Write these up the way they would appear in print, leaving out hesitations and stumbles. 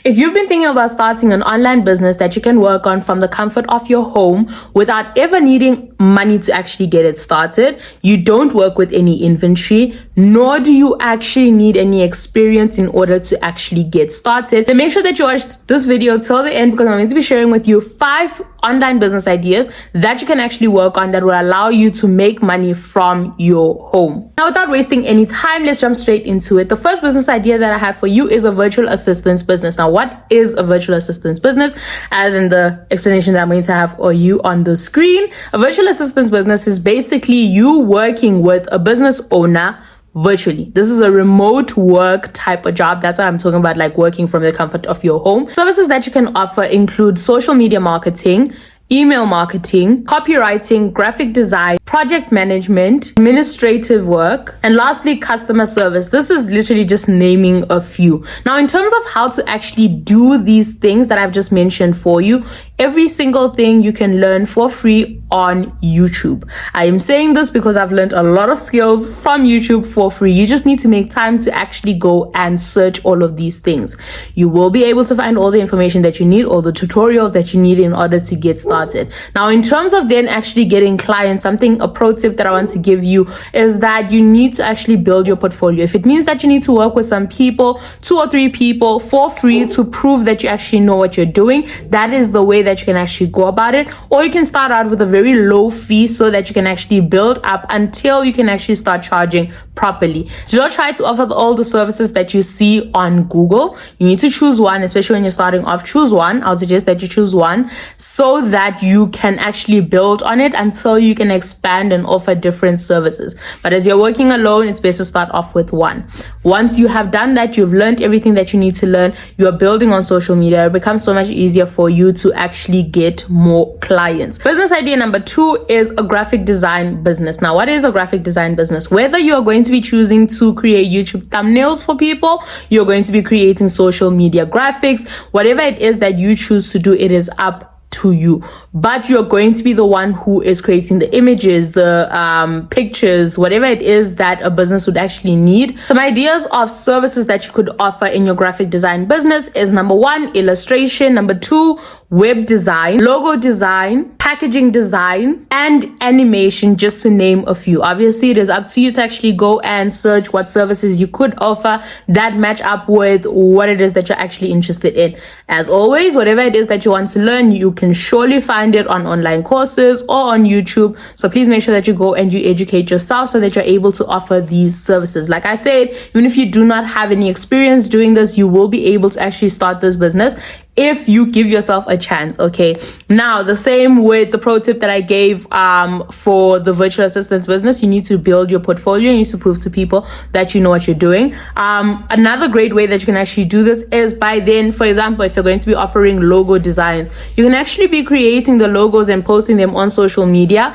If you've been thinking about starting an online business that you can work on from the comfort of your home without ever needing money to actually get it started, you don't work with any inventory, nor do you actually need any experience in order to actually get started, then make sure that you watch this video till the end, because I'm going to be sharing with you 5 online business ideas that you can actually work on that will allow you to make money from your home. Now, without wasting any time, let's jump straight into it. The first business idea that I have for you is a virtual assistance business. Now, what is a virtual assistance business? Other than the explanation that I'm going to have for you on the screen, a virtual assistance business is basically you working with a business owner virtually. This is a remote work type of job. That's why I'm talking about like working from the comfort of your home. Services that you can offer include social media marketing, email marketing, copywriting, graphic design, project management, administrative work, and lastly, customer service. This is literally just naming a few. Now, in terms of how to actually do these things that I've just mentioned for you, every single thing you can learn for free on YouTube. I am saying this because I've learned a lot of skills from YouTube for free. You just need to make time to actually go and search all of these things. You will be able to find all the information that you need, all the tutorials that you need in order to get started. Now, in terms of then actually getting clients, a pro tip that I want to give you is that you need to actually build your portfolio. If it means that you need to work with some people, 2 or 3 people for free to prove that you actually know what you're doing, that is the way that you can actually go about it. Or you can start out with a very low fee so that you can actually build up until you can actually start charging properly. Do not try to offer all the services that you see on Google. You need to choose one, especially when you're starting off. Choose one. I'll suggest that you choose one so that you can actually build on it until you can expand and offer different services. But as you're working alone, it's best to start off with one. Once you have done that, you've learned everything that you need to learn, you're building on social media, it becomes so much easier for you to actually get more clients. Business idea number 2 is a graphic design business. Now, what is a graphic design business? Whether you're going to be choosing to create YouTube thumbnails for people, you're going to be creating social media graphics, whatever it is that you choose to do, it is up to you, but you're going to be the one who is creating the images, the pictures, whatever it is that a business would actually need. Some ideas of services that you could offer in your graphic design business is number 1, illustration, number 2, web design, logo design, packaging design, and animation, just to name a few. Obviously, it is up to you to actually go and search what services you could offer that match up with what it is that you're actually interested in. As always, whatever it is that you want to learn, you can surely find it on online courses or on YouTube. So please make sure that you go and you educate yourself so that you're able to offer these services. Like I said, even if you do not have any experience doing this, you will be able to actually start this business if you give yourself a chance. Okay, now the same with the pro tip that I gave for the virtual assistance business. You need to build your portfolio. You need to prove to people that you know what you're doing. Another great way that you can actually do this is by then, for example, if you're going to be offering logo designs, you can actually be creating the logos and posting them on social media,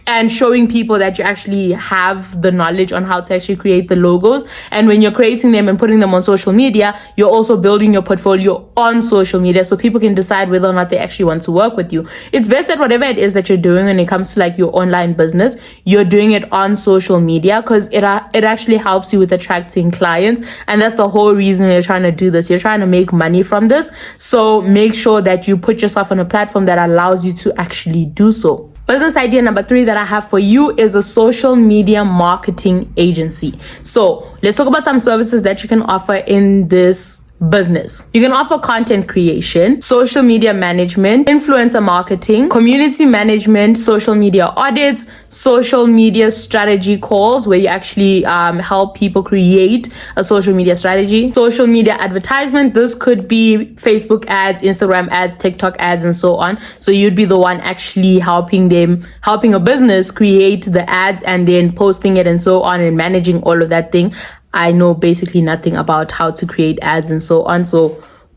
and showing people that you actually have the knowledge on how to actually create the logos. And when you're creating them and putting them on social media, you're also building your portfolio on social media so people can decide whether or not they actually want to work with you. It's best that whatever it is that you're doing when it comes to like your online business, you're doing it on social media, because it actually helps you with attracting clients. And that's the whole reason you're trying to do this. You're trying to make money from this. So make sure that you put yourself on a platform that allows you to actually do so. Business idea number 3 that I have for you is a social media marketing agency. So let's talk about some services that you can offer in this business. You can offer content creation, social media management, influencer marketing, community management, social media audits, social media strategy calls where you actually help people create a social media strategy, social media advertisement. This could be Facebook ads, Instagram ads, TikTok ads, and so on. So you'd be the one actually helping a business create the ads and then posting it and so on and managing all of that thing. I know basically nothing about how to create ads and so on.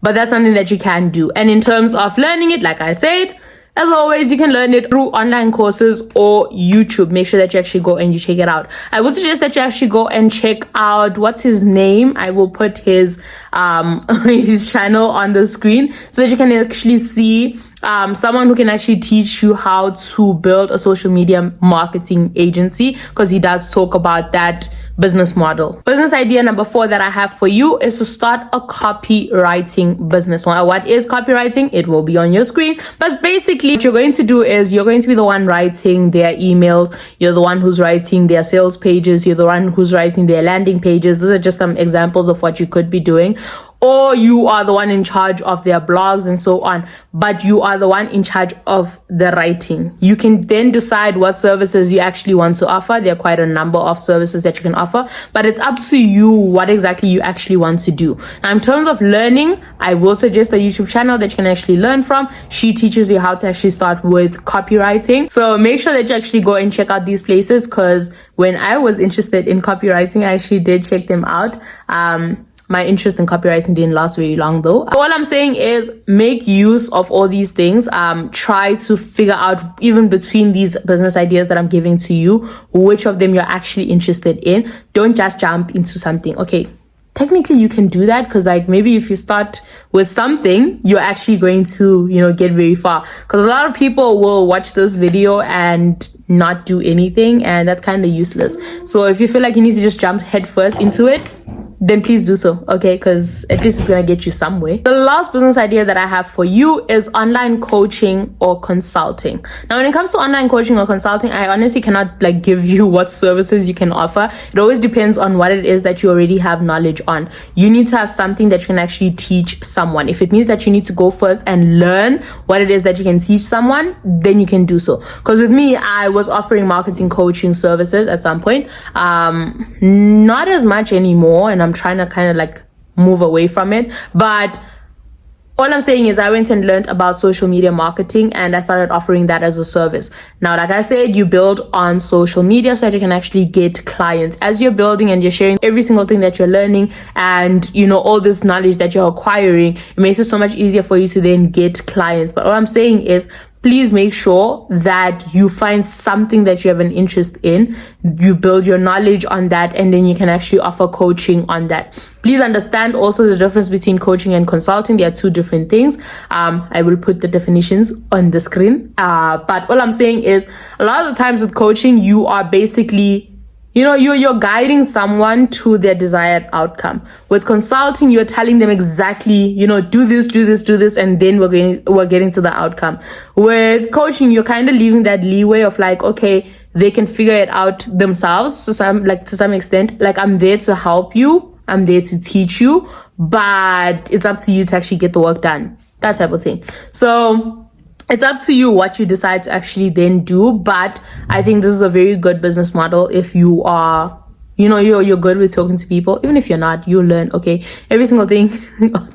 But that's something that you can do. And in terms of learning it, like I said, as always, you can learn it through online courses or YouTube. Make sure that you actually go and you check it out. I would suggest that you actually go and check out, what's his name? I will put his channel on the screen so that you can actually see someone who can actually teach you how to build a social media marketing agency, because he does talk about that business model. Business idea number 4 that I have for you is to start a copywriting business. What is copywriting? It will be on your screen. But basically what you're going to do is you're going to be the one writing their emails. You're the one who's writing their sales pages. You're the one who's writing their landing pages. These are just some examples of what you could be doing. Or you are the one in charge of their blogs and so on, but you are the one in charge of the writing. You can then decide what services you actually want to offer. There are quite a number of services that you can offer, but it's up to you what exactly you actually want to do. Now, in terms of learning, I will suggest a YouTube channel that you can actually learn from. She teaches you how to actually start with copywriting. So make sure that you actually go and check out these places, because when I was interested in copywriting, I actually did check them out. My interest in copywriting didn't last very long though. All I'm saying is make use of all these things. Try to figure out, even between these business ideas that I'm giving to you, which of them you're actually interested in. Don't just jump into something. Okay, technically you can do that, because like maybe if you start with something, you're actually going to, get very far. Because a lot of people will watch this video and not do anything, and that's kind of useless. So if you feel like you need to just jump headfirst into it, then please do so, okay? Because at least it's gonna get you somewhere. The last business idea that I have for you is online coaching or consulting. Now, when it comes to online coaching or consulting, I honestly cannot give you what services you can offer. It always depends on what it is that you already have knowledge on. You need to have something that you can actually teach someone. If it means that you need to go first and learn what it is that you can teach someone, then you can do so. Because with me, I was offering marketing coaching services at some point. Not as much anymore, and I'm trying to kind of move away from it. But all I'm saying is I went and learned about social media marketing, and I started offering that as a service. Now, like I said, you build on social media so that you can actually get clients. As you're building and you're sharing every single thing that you're learning and, all this knowledge that you're acquiring, it makes it so much easier for you to then get clients. But all I'm saying is, please make sure that you find something that you have an interest in. You build your knowledge on that, and then you can actually offer coaching on that. Please understand also the difference between coaching and consulting. They are two different things. I will put the definitions on the screen. But all I'm saying is, a lot of the times with coaching, you are basically you're guiding someone to their desired outcome. With consulting, you're telling them exactly, do this, and then we're getting to the outcome. With coaching, you're kind of leaving that leeway of okay, they can figure it out themselves to some extent. I'm there to help you. I'm there to teach you, but it's up to you to actually get the work done. That type of thing. So it's up to you what you decide to actually then do, but I think this is a very good business model if you are, you're good with talking to people. Even if you're not, you'll learn, okay? Every single thing,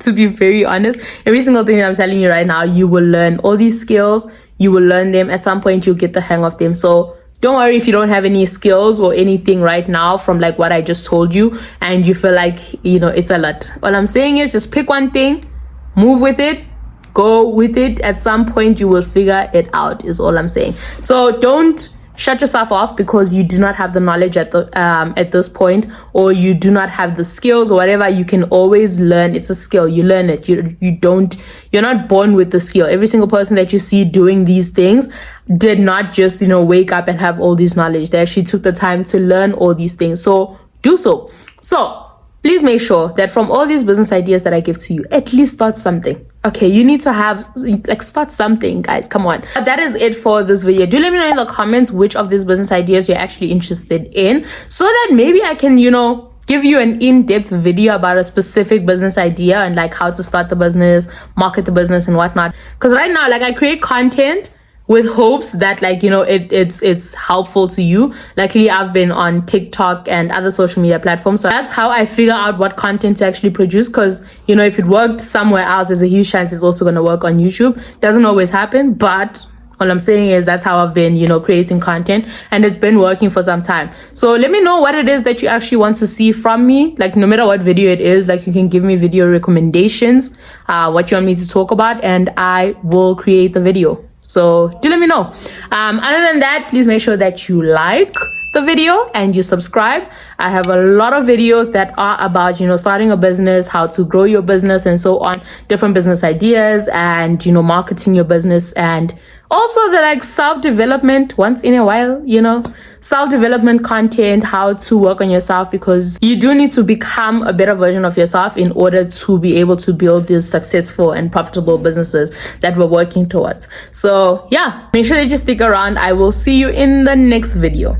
to be very honest, every single thing that I'm telling you right now, you will learn all these skills. You will learn them. At some point, you'll get the hang of them. So don't worry if you don't have any skills or anything right now from what I just told you, and you feel it's a lot. All I'm saying is just pick one thing, move with it, go with it. At some point you will figure it out, is all I'm saying. So don't shut yourself off because you do not have the knowledge at this point, or you do not have the skills or whatever. You can always learn. It's a skill. You learn it. You're not born with the skill. Every single person that you see doing these things did not just wake up and have all this knowledge. They actually took the time to learn all these things. So do so. So please make sure that from all these business ideas that I give to you, at least start something. Okay, you need to have, start something, guys. Come on. That is it for this video. Do let me know in the comments which of these business ideas you're actually interested in, so that maybe I can, give you an in-depth video about a specific business idea and how to start the business, market the business and whatnot. Because right now, I create content with hopes that it's helpful to you. Luckily, I've been on TikTok and other social media platforms, so that's how I figure out what content to actually produce. Because if it worked somewhere else, there's a huge chance it's also going to work on YouTube. Doesn't always happen, but all I'm saying is that's how I've been creating content, and it's been working for some time. So let me know what it is that you actually want to see from me. No matter what video it is, you can give me video recommendations, what you want me to talk about, and I will create the video. So do let me know. Other than that, please make sure that you like the video and you subscribe. I have a lot of videos that are about starting a business, how to grow your business and so on, different business ideas, and marketing your business and Also, the like self-development once in a while, self-development content, how to work on yourself, because you do need to become a better version of yourself in order to be able to build these successful and profitable businesses that we're working towards. So yeah, make sure that you stick around. I will see you in the next video.